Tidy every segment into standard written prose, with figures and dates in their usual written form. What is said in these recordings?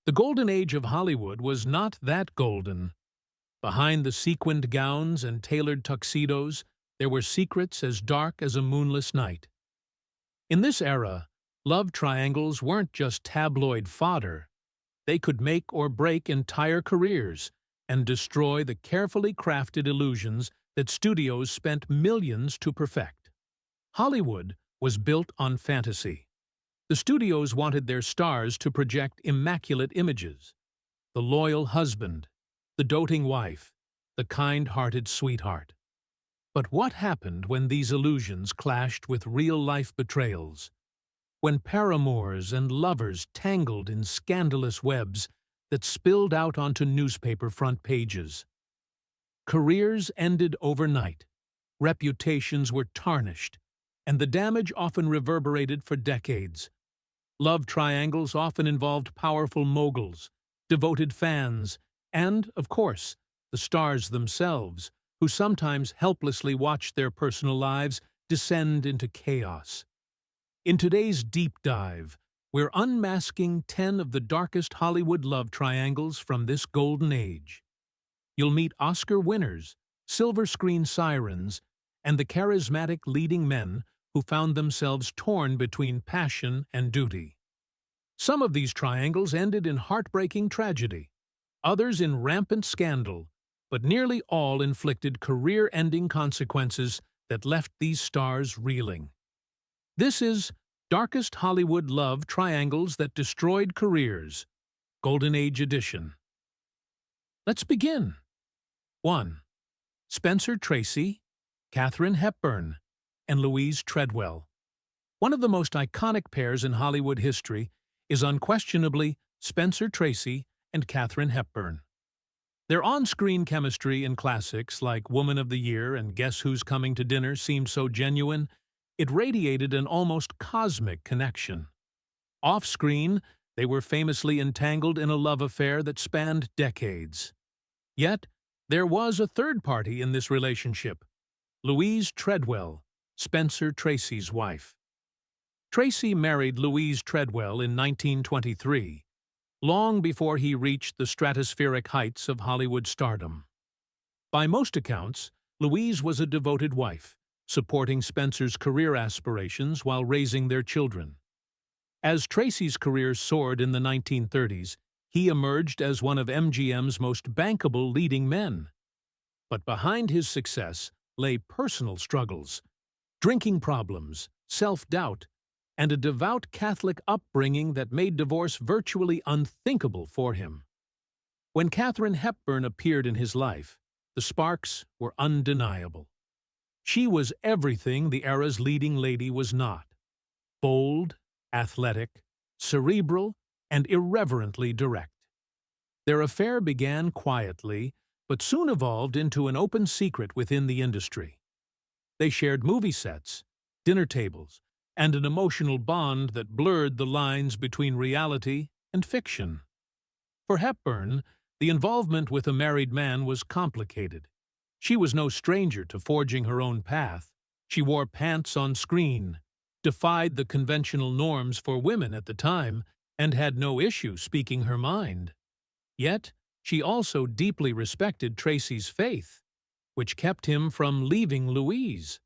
The golden age of Hollywood was not that golden. Behind the sequined gowns and tailored tuxedos, there were secrets as dark as a moonless night. In this era, love triangles weren't just tabloid fodder. They could make or break entire careers and destroy the carefully crafted illusions that studios spent millions to perfect. Hollywood was built on fantasy. The studios wanted their stars to project immaculate images: the loyal husband, the doting wife, the kind-hearted sweetheart. But what happened when these illusions clashed with real-life betrayals? When paramours and lovers tangled in scandalous webs that spilled out onto newspaper front pages? Careers ended overnight, reputations were tarnished, and the damage often reverberated for decades. Love triangles often involved powerful moguls, devoted fans, and, of course, the stars themselves, who sometimes helplessly watched their personal lives descend into chaos. In today's deep dive, we're unmasking 10 of the darkest Hollywood love triangles from this golden age. You'll meet Oscar winners, silver screen sirens, and the charismatic leading men who found themselves torn between passion and duty. Some of these triangles ended in heartbreaking tragedy, others in rampant scandal, but nearly all inflicted career-ending consequences that left these stars reeling. This is Darkest Hollywood Love Triangles That Destroyed Careers, Golden Age Edition. Let's begin. 1. Spencer Tracy, Katharine Hepburn, and Louise Treadwell. One of the most iconic pairs in Hollywood history is unquestionably Spencer Tracy and Katharine Hepburn. Their on-screen chemistry in classics like Woman of the Year and Guess Who's Coming to Dinner seemed so genuine, it radiated an almost cosmic connection. Off-screen, they were famously entangled in a love affair that spanned decades. Yet, there was a third party in this relationship: Louise Treadwell, Spencer Tracy's wife. Tracy married Louise Treadwell in 1923, long before he reached the stratospheric heights of Hollywood stardom. By most accounts, Louise was a devoted wife, supporting Spencer's career aspirations while raising their children. As Tracy's career soared in the 1930s, he emerged as one of MGM's most bankable leading men. But behind his success lay personal struggles, drinking problems, self-doubt, and a devout Catholic upbringing that made divorce virtually unthinkable for him. When Katharine Hepburn appeared in his life, the sparks were undeniable. She was everything the era's leading lady was not: bold, athletic, cerebral, and irreverently direct. Their affair began quietly, but soon evolved into an open secret within the industry. They shared movie sets, dinner tables, and an emotional bond that blurred the lines between reality and fiction. For Hepburn, the involvement with a married man was complicated. She was no stranger to forging her own path. She wore pants on screen, defied the conventional norms for women at the time, and had no issue speaking her mind. Yet, she also deeply respected Tracy's faith, which kept him from leaving Louise.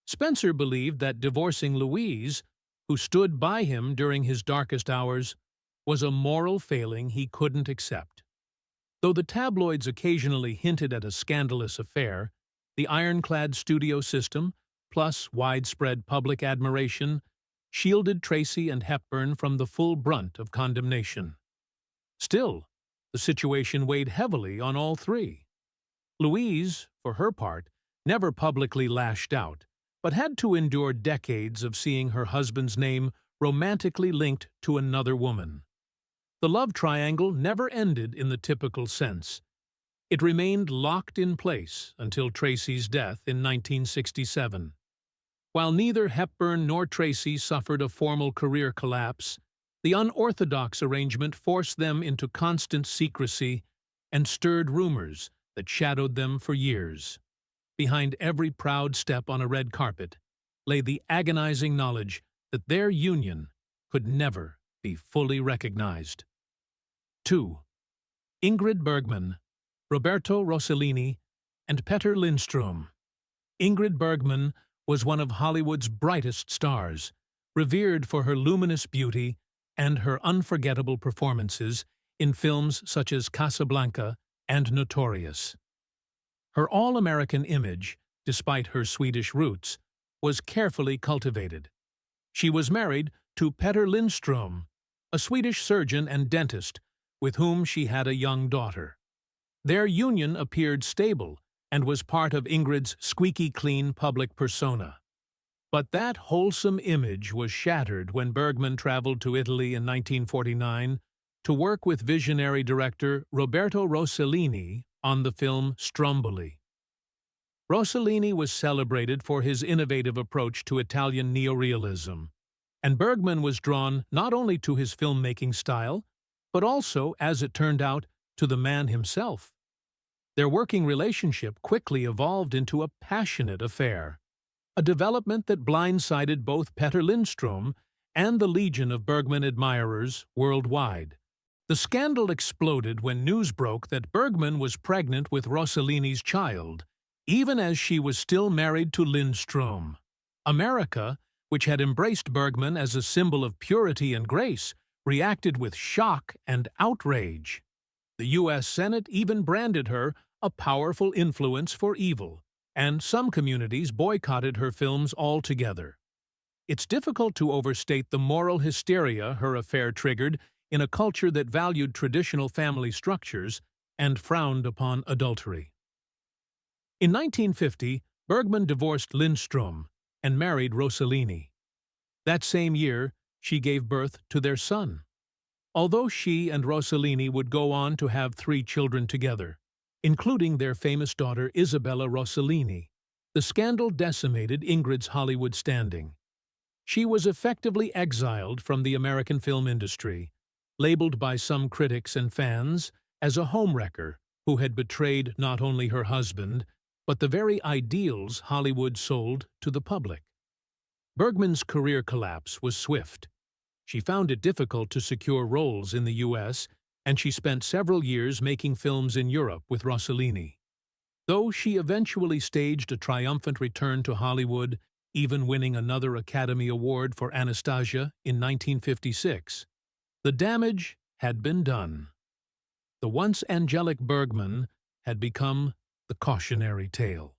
Spencer believed that divorcing Louise, who stood by him during his darkest hours, was a moral failing he couldn't accept. Though the tabloids occasionally hinted at a scandalous affair, the ironclad studio system, plus widespread public admiration, shielded Tracy and Hepburn from the full brunt of condemnation. Still, the situation weighed heavily on all three. Louise, for her part, never publicly lashed out, but had to endure decades of seeing her husband's name romantically linked to another woman. The love triangle never ended in the typical sense. It remained locked in place until Tracy's death in 1967. While neither Hepburn nor Tracy suffered a formal career collapse, the unorthodox arrangement forced them into constant secrecy and stirred rumors that shadowed them for years. Behind every proud step on a red carpet lay the agonizing knowledge that their union could never be fully recognized. 2. Ingrid Bergman, Roberto Rossellini, and Petter Lindström. Ingrid Bergman was one of Hollywood's brightest stars, revered for her luminous beauty and her unforgettable performances in films such as Casablanca and Notorious. Her all-American image, despite her Swedish roots, was carefully cultivated. She was married to Petter Lindström, a Swedish surgeon and dentist with whom she had a young daughter. Their union appeared stable and was part of Ingrid's squeaky-clean public persona. But that wholesome image was shattered when Bergman traveled to Italy in 1949 to work with visionary director Roberto Rossellini on the film Stromboli. Rossellini was celebrated for his innovative approach to Italian neorealism, and Bergman was drawn not only to his filmmaking style, but also, as it turned out, to the man himself. Their working relationship quickly evolved into a passionate affair, a development that blindsided both Petter Lindström and the legion of Bergman admirers worldwide. The scandal exploded when news broke that Bergman was pregnant with Rossellini's child, even as she was still married to Lindström. America, which had embraced Bergman as a symbol of purity and grace, reacted with shock and outrage. The U.S. Senate even branded her a powerful influence for evil, and some communities boycotted her films altogether. It's difficult to overstate the moral hysteria her affair triggered in a culture that valued traditional family structures and frowned upon adultery. In 1950, Bergman divorced Lindström and married Rossellini. That same year, she gave birth to their son. Although she and Rossellini would go on to have 3 children together, including their famous daughter Isabella Rossellini, the scandal decimated Ingrid's Hollywood standing. She was effectively exiled from the American film industry, labeled by some critics and fans as a homewrecker who had betrayed not only her husband, but the very ideals Hollywood sold to the public. Bergman's career collapse was swift. She found it difficult to secure roles in the U.S., and she spent several years making films in Europe with Rossellini. Though she eventually staged a triumphant return to Hollywood, even winning another Academy Award for Anastasia in 1956, the damage had been done. The once angelic Bergman had become the cautionary tale.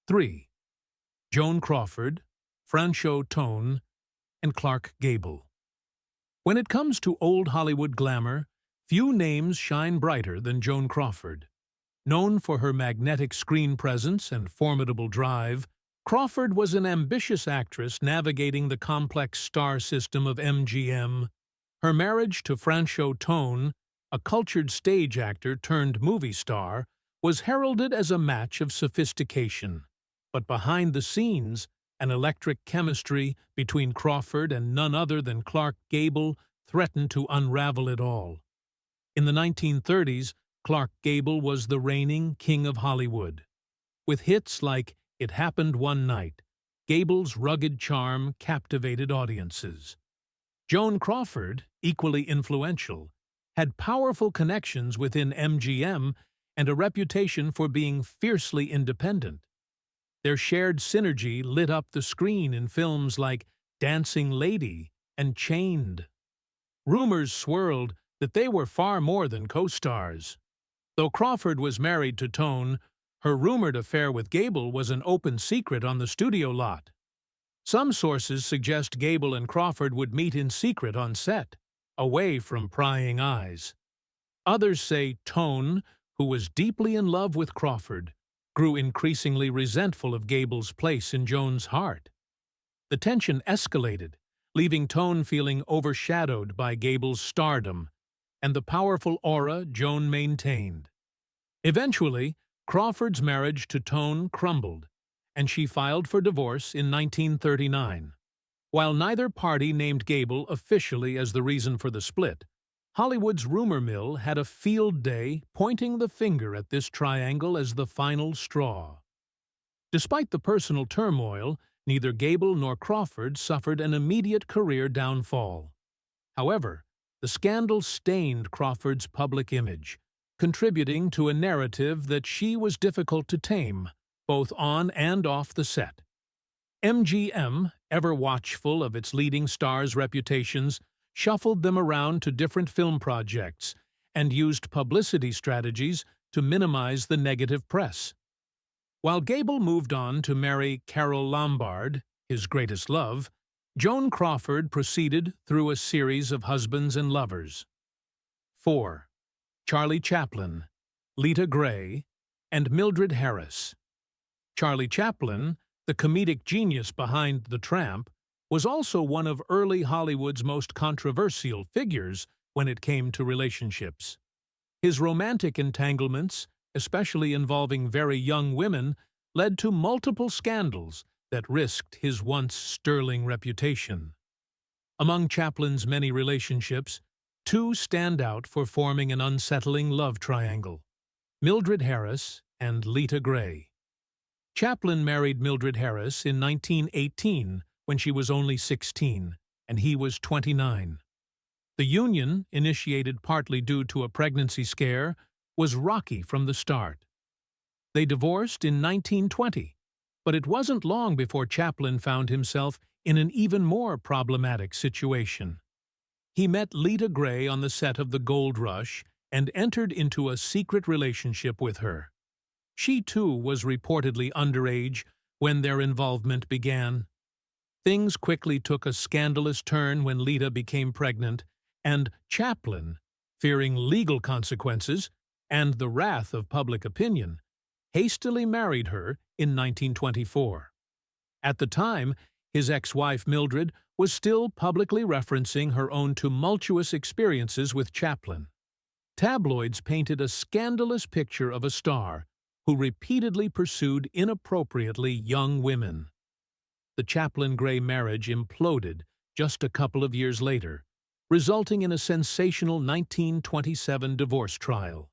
3. Joan Crawford, Franchot Tone, and Clark Gable. When it comes to old Hollywood glamour, few names shine brighter than Joan Crawford. Known for her magnetic screen presence and formidable drive, Crawford was an ambitious actress navigating the complex star system of MGM. Her marriage to Franchot Tone, a cultured stage actor turned movie star, was heralded as a match of sophistication. But behind the scenes, an electric chemistry between Crawford and none other than Clark Gable threatened to unravel it all. In the 1930s, Clark Gable was the reigning king of Hollywood. With hits like It Happened One Night, Gable's rugged charm captivated audiences. Joan Crawford, equally influential, had powerful connections within MGM and a reputation for being fiercely independent. Their shared synergy lit up the screen in films like Dancing Lady and Chained. Rumors swirled that they were far more than co-stars. Though Crawford was married to Tone, her rumored affair with Gable was an open secret on the studio lot. Some sources suggest Gable and Crawford would meet in secret on set, away from prying eyes. Others say Tone, who was deeply in love with Crawford, grew increasingly resentful of Gable's place in Joan's heart. The tension escalated, leaving Tone feeling overshadowed by Gable's stardom and the powerful aura Joan maintained. Eventually, Crawford's marriage to Tone crumbled, and she filed for divorce in 1939. While neither party named Gable officially as the reason for the split, Hollywood's rumor mill had a field day pointing the finger at this triangle as the final straw. Despite the personal turmoil, neither Gable nor Crawford suffered an immediate career downfall. However, the scandal stained Crawford's public image, contributing to a narrative that she was difficult to tame, both on and off the set. MGM, ever watchful of its leading stars' reputations, shuffled them around to different film projects and used publicity strategies to minimize the negative press. While Gable moved on to marry Carole Lombard, his greatest love, Joan Crawford proceeded through a series of husbands and lovers. 4. Charlie Chaplin, Lita Grey, and Mildred Harris. Charlie Chaplin, the comedic genius behind The Tramp, was also one of early Hollywood's most controversial figures when it came to relationships. His romantic entanglements, especially involving very young women, led to multiple scandals that risked his once sterling reputation. Among Chaplin's many relationships, two stand out for forming an unsettling love triangle: Mildred Harris and Lita Grey. Chaplin married Mildred Harris in 1918 when she was only 16, and he was 29. The union, initiated partly due to a pregnancy scare, was rocky from the start. They divorced in 1920, but it wasn't long before Chaplin found himself in an even more problematic situation. He met Lita Grey on the set of The Gold Rush and entered into a secret relationship with her. She, too, was reportedly underage when their involvement began. Things quickly took a scandalous turn when Lita became pregnant, and Chaplin, fearing legal consequences and the wrath of public opinion, hastily married her in 1924. At the time, his ex-wife Mildred was still publicly referencing her own tumultuous experiences with Chaplin. Tabloids painted a scandalous picture of a star who repeatedly pursued inappropriately young women. The Chaplin-Grey marriage imploded just a couple of years later, resulting in a sensational 1927 divorce trial.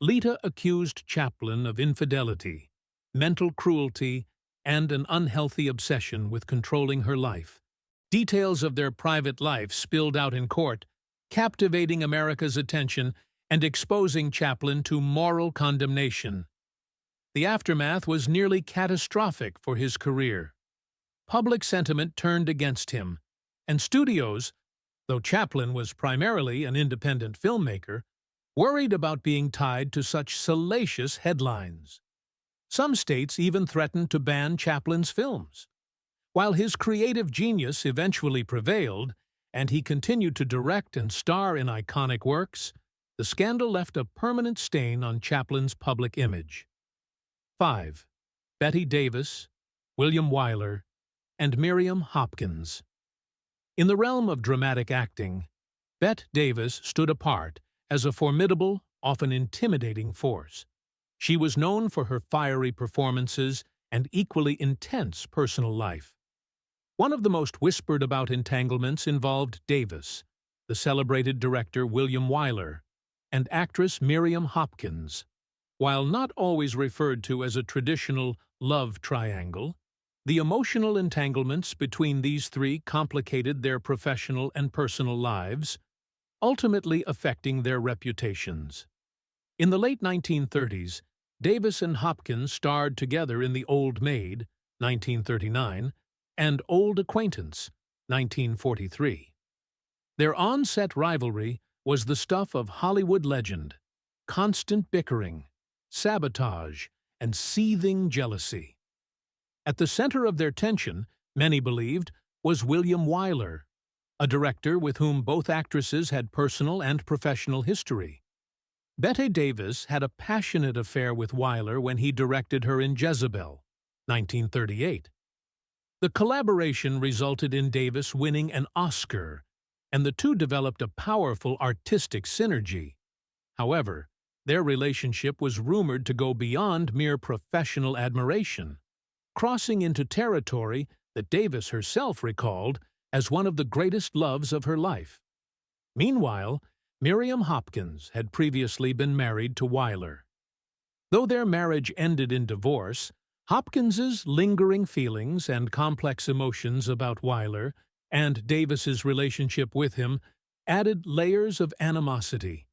Lita accused Chaplin of infidelity, mental cruelty, and an unhealthy obsession with controlling her life. Details of their private life spilled out in court, captivating America's attention and exposing Chaplin to moral condemnation. The aftermath was nearly catastrophic for his career. Public sentiment turned against him, and studios, though Chaplin was primarily an independent filmmaker, worried about being tied to such salacious headlines. Some states even threatened to ban Chaplin's films. While his creative genius eventually prevailed, and he continued to direct and star in iconic works, the scandal left a permanent stain on Chaplin's public image. 5. Bette Davis, William Wyler, and Miriam Hopkins. In the realm of dramatic acting, Bette Davis stood apart as a formidable, often intimidating force. She was known for her fiery performances and equally intense personal life. One of the most whispered-about entanglements involved Davis, the celebrated director William Wyler, and actress Miriam Hopkins. While not always referred to as a traditional love triangle, the emotional entanglements between these three complicated their professional and personal lives, ultimately affecting their reputations. In the late 1930s, Davis and Hopkins starred together in The Old Maid, 1939, and Old Acquaintance, 1943. Their on-set rivalry was the stuff of Hollywood legend: constant bickering, sabotage, and seething jealousy. At the center of their tension, many believed, was William Wyler, a director with whom both actresses had personal and professional history. Bette Davis had a passionate affair with Wyler when he directed her in Jezebel, 1938. The collaboration resulted in Davis winning an Oscar, and the two developed a powerful artistic synergy. However, their relationship was rumored to go beyond mere professional admiration, crossing into territory that Davis herself recalled as one of the greatest loves of her life. Meanwhile, Miriam Hopkins had previously been married to Wyler. Though their marriage ended in divorce, Hopkins's lingering feelings and complex emotions about Wyler and Davis's relationship with him added layers of animosity.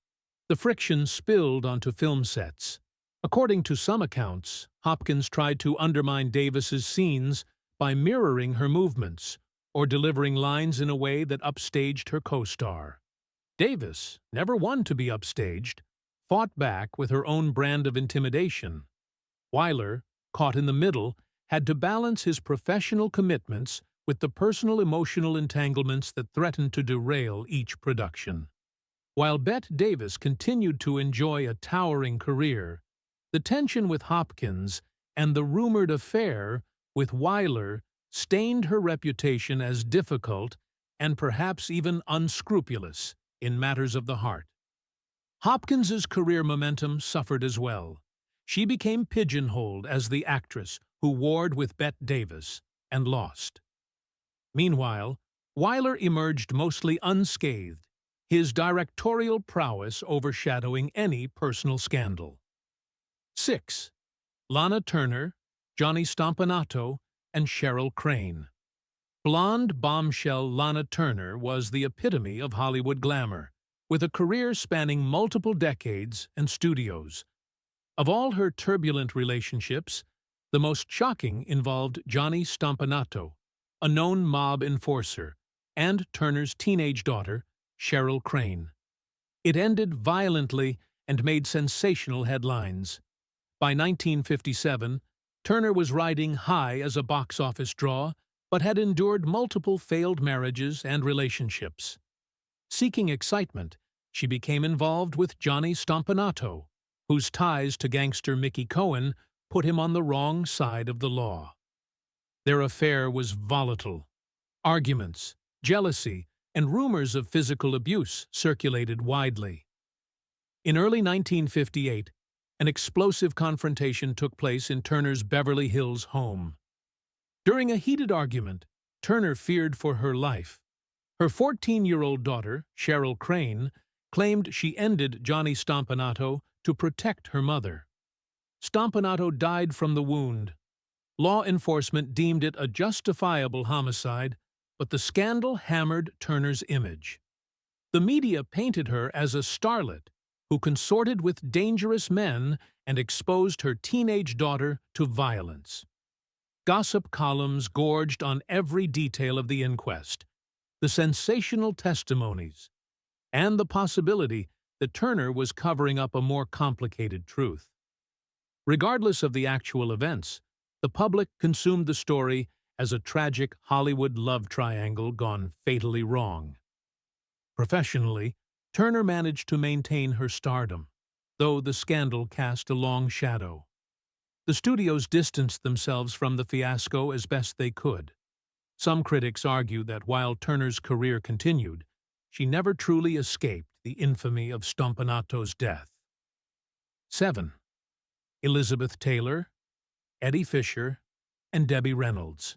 The friction spilled onto film sets. According to some accounts, Hopkins tried to undermine Davis's scenes by mirroring her movements or delivering lines in a way that upstaged her co-star. Davis, never one to be upstaged, fought back with her own brand of intimidation. Wyler, caught in the middle, had to balance his professional commitments with the personal emotional entanglements that threatened to derail each production. While Bette Davis continued to enjoy a towering career, the tension with Hopkins and the rumored affair with Wyler stained her reputation as difficult and perhaps even unscrupulous in matters of the heart. Hopkins's career momentum suffered as well. She became pigeonholed as the actress who warred with Bette Davis and lost. Meanwhile, Wyler emerged mostly unscathed, his directorial prowess overshadowing any personal scandal. 6. Lana Turner, Johnny Stompanato, and Cheryl Crane. Blonde bombshell Lana Turner was the epitome of Hollywood glamour, with a career spanning multiple decades and studios. Of all her turbulent relationships, the most shocking involved Johnny Stompanato, a known mob enforcer, and Turner's teenage daughter, Cheryl Crane. It ended violently and made sensational headlines. By 1957, Turner was riding high as a box office draw, but had endured multiple failed marriages and relationships. Seeking excitement, she became involved with Johnny Stompanato, whose ties to gangster Mickey Cohen put him on the wrong side of the law. Their affair was volatile. Arguments, jealousy, and rumors of physical abuse circulated widely. In early 1958, an explosive confrontation took place in Turner's Beverly Hills home. During a heated argument, Turner feared for her life. Her 14-year-old daughter, Cheryl Crane, claimed she ended Johnny Stompanato to protect her mother. Stompanato died from the wound. Law enforcement deemed it a justifiable homicide, but the scandal hammered Turner's image. The media painted her as a starlet who consorted with dangerous men and exposed her teenage daughter to violence. Gossip columns gorged on every detail of the inquest, the sensational testimonies, and the possibility that Turner was covering up a more complicated truth. Regardless of the actual events, the public consumed the story as a tragic Hollywood love triangle gone fatally wrong. Professionally, Turner managed to maintain her stardom, though the scandal cast a long shadow. The studios distanced themselves from the fiasco as best they could. Some critics argue that while Turner's career continued, she never truly escaped the infamy of Stompanato's death. 7. Elizabeth Taylor, Eddie Fisher, and Debbie Reynolds.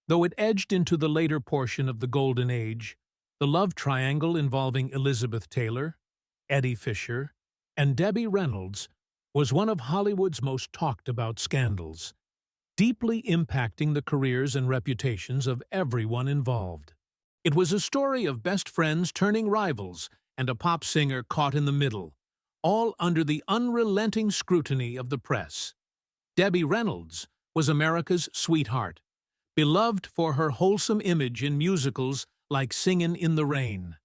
Though it edged into the later portion of the Golden Age, the love triangle involving Elizabeth Taylor, Eddie Fisher, and Debbie Reynolds was one of Hollywood's most talked-about scandals, deeply impacting the careers and reputations of everyone involved. It was a story of best friends turning rivals and a pop singer caught in the middle, all under the unrelenting scrutiny of the press. Debbie Reynolds was America's sweetheart, beloved for her wholesome image in musicals like Singin' in the Rain.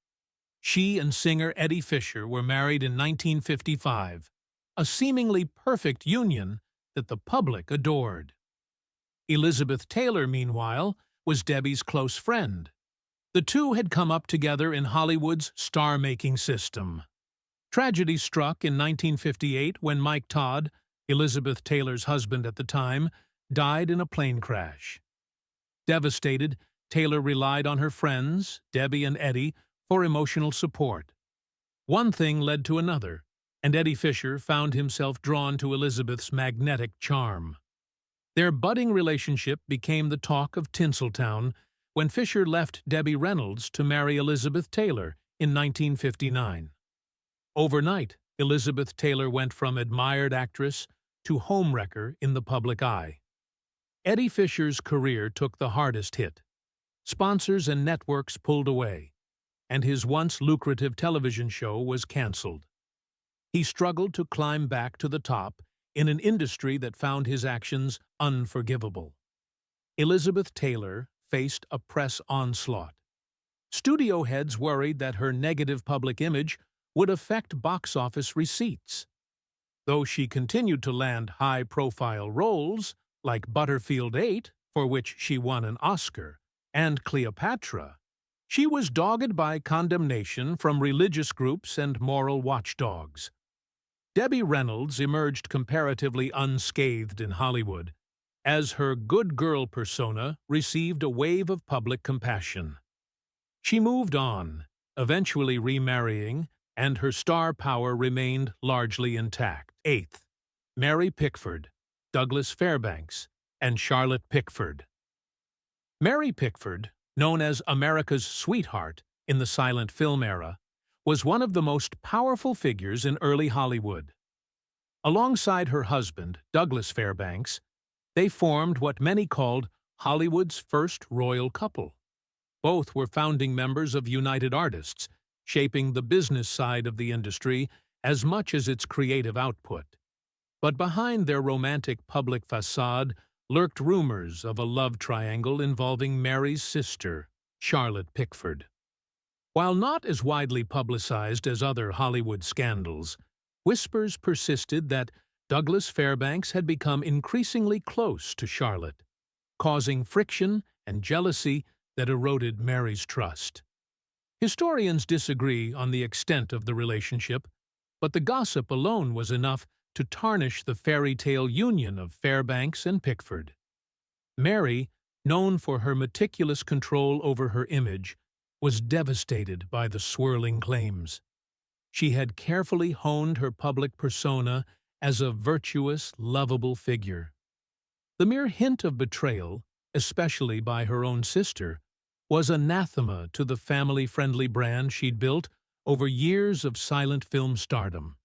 She and singer Eddie Fisher were married in 1955, a seemingly perfect union that the public adored. Elizabeth Taylor, meanwhile, was Debbie's close friend. The two had come up together in Hollywood's star-making system. Tragedy struck in 1958 when Mike Todd, Elizabeth Taylor's husband at the time, died in a plane crash. Devastated, Taylor relied on her friends, Debbie and Eddie, for emotional support. One thing led to another, and Eddie Fisher found himself drawn to Elizabeth's magnetic charm. Their budding relationship became the talk of Tinseltown when Fisher left Debbie Reynolds to marry Elizabeth Taylor in 1959. Overnight, Elizabeth Taylor went from admired actress to homewrecker in the public eye. Eddie Fisher's career took the hardest hit. Sponsors and networks pulled away, and his once lucrative television show was canceled. He struggled to climb back to the top in an industry that found his actions unforgivable. Elizabeth Taylor faced a press onslaught. Studio heads worried that her negative public image would affect box office receipts. Though she continued to land high-profile roles, like Butterfield 8, for which she won an Oscar, and Cleopatra, she was dogged by condemnation from religious groups and moral watchdogs. Debbie Reynolds emerged comparatively unscathed in Hollywood, as her good girl persona received a wave of public compassion. She moved on, eventually remarrying, and her star power remained largely intact. 8th, Mary Pickford, Douglas Fairbanks, and Charlotte Pickford. Mary Pickford, known as America's sweetheart in the silent film era, was one of the most powerful figures in early Hollywood. Alongside her husband, Douglas Fairbanks, they formed what many called Hollywood's first royal couple. Both were founding members of United Artists, shaping the business side of the industry as much as its creative output. But behind their romantic public facade lurked rumors of a love triangle involving Mary's sister, Charlotte Pickford. While not as widely publicized as other Hollywood scandals, whispers persisted that Douglas Fairbanks had become increasingly close to Charlotte, causing friction and jealousy that eroded Mary's trust. Historians disagree on the extent of the relationship, but the gossip alone was enough to tarnish the fairy tale union of Fairbanks and Pickford. Mary, known for her meticulous control over her image, was devastated by the swirling claims. She had carefully honed her public persona as a virtuous, lovable figure. The mere hint of betrayal, especially by her own sister, was anathema to the family-friendly brand she'd built over years of silent film stardom.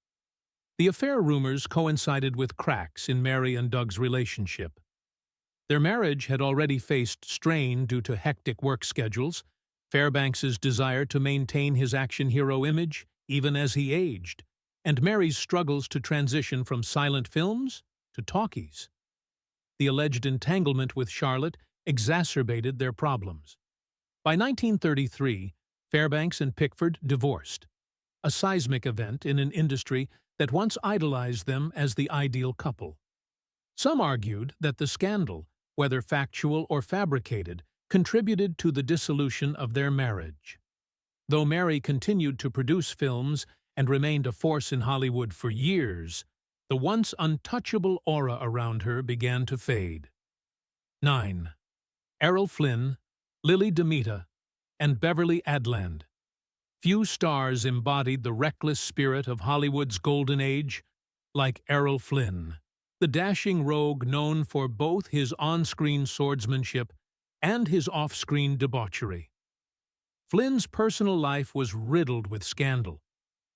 The affair rumors coincided with cracks in Mary and Doug's relationship. Their marriage had already faced strain due to hectic work schedules, Fairbanks's desire to maintain his action hero image even as he aged, and Mary's struggles to transition from silent films to talkies. The alleged entanglement with Charlotte exacerbated their problems. By 1933, Fairbanks and Pickford divorced, a seismic event in an industry that once idolized them as the ideal couple. Some argued that the scandal, whether factual or fabricated, contributed to the dissolution of their marriage. Though Mary continued to produce films and remained a force in Hollywood for years, the once untouchable aura around her began to fade. 9. Errol Flynn, Lily Demeta, and Beverly Adland. Few stars embodied the reckless spirit of Hollywood's golden age like Errol Flynn, the dashing rogue known for both his on-screen swordsmanship and his off-screen debauchery. Flynn's personal life was riddled with scandal,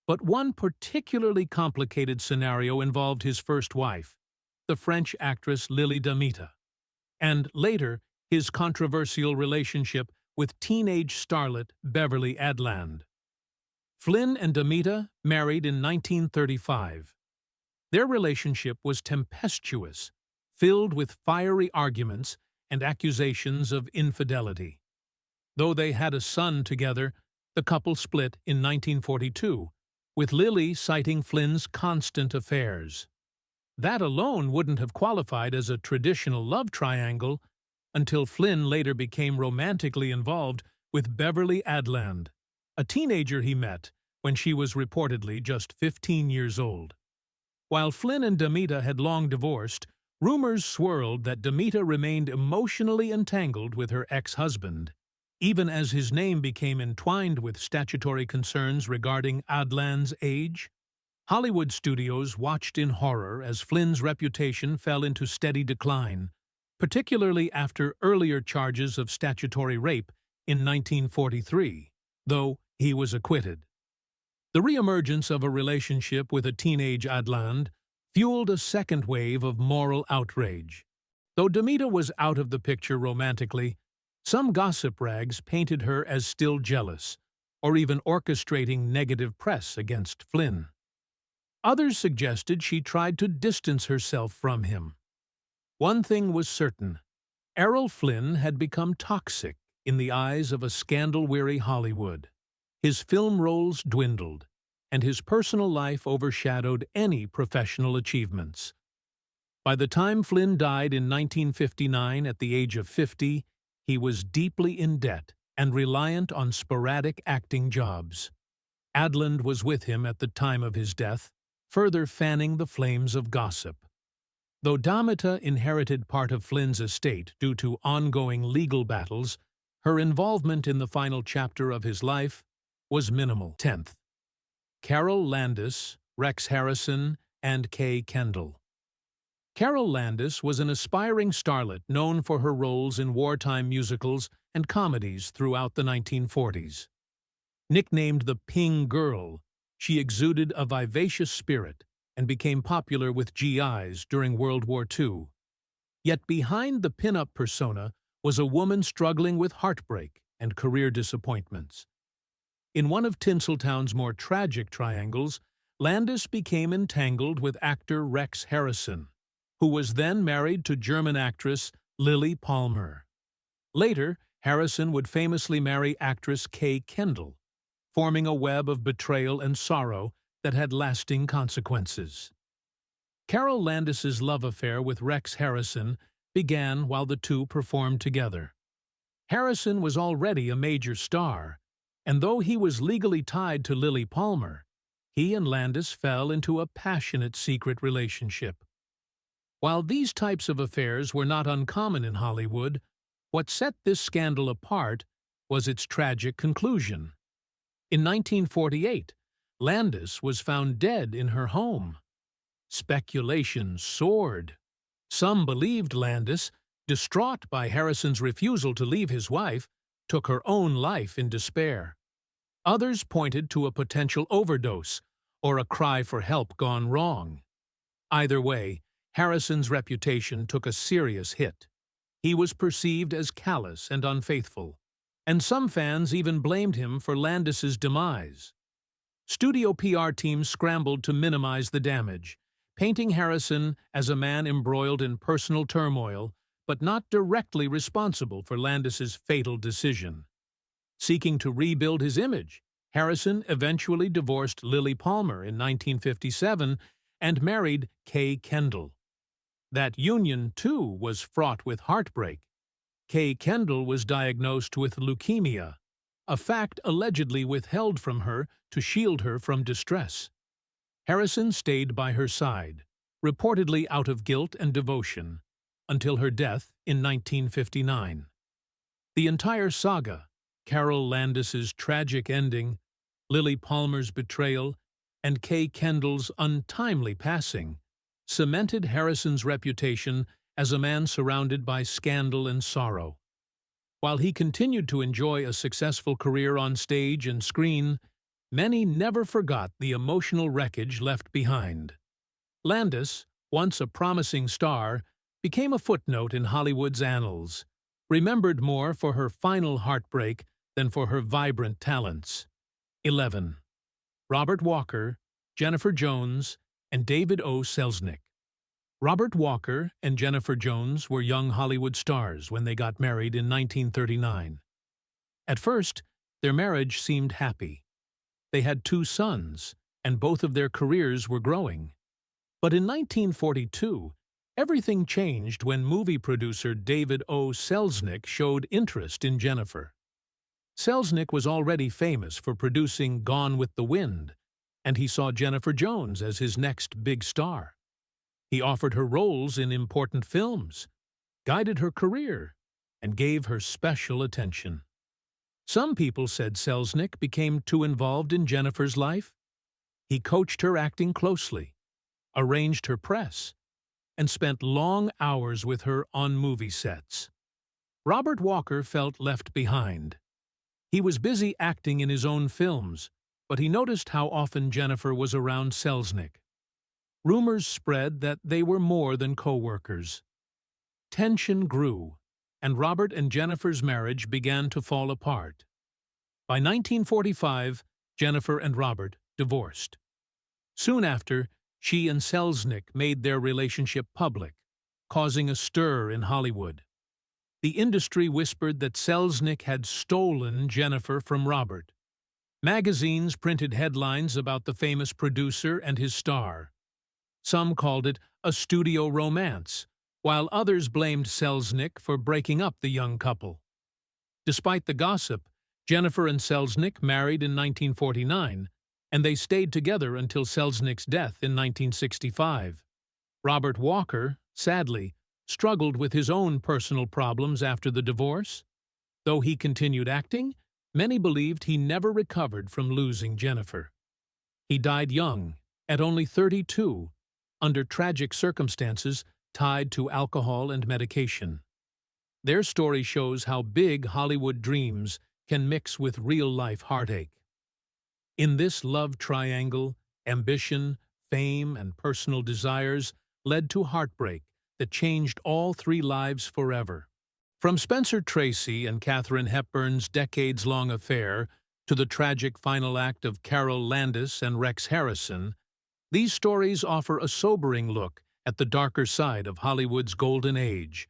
but one particularly complicated scenario involved his first wife, the French actress Lily Demeta, and later his controversial relationship with teenage starlet Beverly Adland. Flynn and Demeta married in 1935. Their relationship was tempestuous, filled with fiery arguments and accusations of infidelity. Though they had a son together, the couple split in 1942, with Lily citing Flynn's constant affairs. That alone wouldn't have qualified as a traditional love triangle until Flynn later became romantically involved with Beverly Adland, a teenager he met when she was reportedly just 15 years old. While Flynn and Demeta had long divorced, rumors swirled that Demeta remained emotionally entangled with her ex-husband, even as his name became entwined with statutory concerns regarding Adland's age. Hollywood studios watched in horror as Flynn's reputation fell into steady decline, particularly after earlier charges of statutory rape in 1943, though he was acquitted. The reemergence of a relationship with a teenage Adland fueled a second wave of moral outrage. Though Demeta was out of the picture romantically, some gossip rags painted her as still jealous, or even orchestrating negative press against Flynn. Others suggested she tried to distance herself from him. One thing was certain: Errol Flynn had become toxic in the eyes of a scandal-weary Hollywood. His film roles dwindled, and his personal life overshadowed any professional achievements. By the time Flynn died in 1959 at the age of 50, he was deeply in debt and reliant on sporadic acting jobs. Adland was with him at the time of his death, further fanning the flames of gossip. Though Damita inherited part of Flynn's estate due to ongoing legal battles, her involvement in the final chapter of his life was minimal. 10th. Carol Landis, Rex Harrison, and Kay Kendall. Carol Landis was an aspiring starlet known for her roles in wartime musicals and comedies throughout the 1940s. Nicknamed the Ping Girl, she exuded a vivacious spirit and became popular with GIs during World War II. Yet behind the pin-up persona was a woman struggling with heartbreak and career disappointments. In one of Tinseltown's more tragic triangles, Landis became entangled with actor Rex Harrison, who was then married to German actress Lily Palmer. Later, Harrison would famously marry actress Kay Kendall, forming a web of betrayal and sorrow that had lasting consequences. Carol Landis's love affair with Rex Harrison began while the two performed together. Harrison was already a major star, and though he was legally tied to Lily Palmer, he and Landis fell into a passionate secret relationship. While these types of affairs were not uncommon in Hollywood, what set this scandal apart was its tragic conclusion. In 1948, Landis was found dead in her home. Speculation soared. Some believed Landis, distraught by Harrison's refusal to leave his wife, took her own life in despair. Others pointed to a potential overdose or a cry for help gone wrong. Either way, Harrison's reputation took a serious hit. He was perceived as callous and unfaithful, and some fans even blamed him for Landis's demise. Studio PR teams scrambled to minimize the damage, painting Harrison as a man embroiled in personal turmoil, but not directly responsible for Landis's fatal decision. Seeking to rebuild his image, Harrison eventually divorced Lily Palmer in 1957 and married Kay Kendall. That union, too, was fraught with heartbreak. Kay Kendall was diagnosed with leukemia, a fact allegedly withheld from her to shield her from distress. Harrison stayed by her side, reportedly out of guilt and devotion, until her death in 1959. The entire saga, Carol Landis's tragic ending, Lily Palmer's betrayal, and Kay Kendall's untimely passing, cemented Harrison's reputation as a man surrounded by scandal and sorrow. While he continued to enjoy a successful career on stage and screen, many never forgot the emotional wreckage left behind. Landis, once a promising star, became a footnote in Hollywood's annals, remembered more for her final heartbreak than for her vibrant talents. 11. Robert Walker, Jennifer Jones, and David O. Selznick. Robert Walker and Jennifer Jones were young Hollywood stars when they got married in 1939. At first, their marriage seemed happy. They had 2 sons, and both of their careers were growing. But in 1942, everything changed when movie producer David O. Selznick showed interest in Jennifer. Selznick was already famous for producing Gone with the Wind, and he saw Jennifer Jones as his next big star. He offered her roles in important films, guided her career, and gave her special attention. Some people said Selznick became too involved in Jennifer's life. He coached her acting closely, arranged her press, and spent long hours with her on movie sets. Robert Walker felt left behind. He was busy acting in his own films, but he noticed how often Jennifer was around Selznick. Rumors spread that they were more than co-workers. Tension grew, and Robert and Jennifer's marriage began to fall apart. By 1945, Jennifer and Robert divorced. Soon after, she and Selznick made their relationship public, causing a stir in Hollywood. The industry whispered that Selznick had stolen Jennifer from Robert. Magazines printed headlines about the famous producer and his star. Some called it a studio romance, while others blamed Selznick for breaking up the young couple. Despite the gossip, Jennifer and Selznick married in 1949, and they stayed together until Selznick's death in 1965. Robert Walker, sadly, struggled with his own personal problems after the divorce. Though he continued acting, many believed he never recovered from losing Jennifer. He died young, at only 32, under tragic circumstances tied to alcohol and medication. Their story shows how big Hollywood dreams can mix with real-life heartache. In this love triangle, ambition, fame, and personal desires led to heartbreak that changed all three lives forever. From Spencer Tracy and Katharine Hepburn's decades-long affair to the tragic final act of Carol Landis and Rex Harrison, these stories offer a sobering look at the darker side of Hollywood's golden age.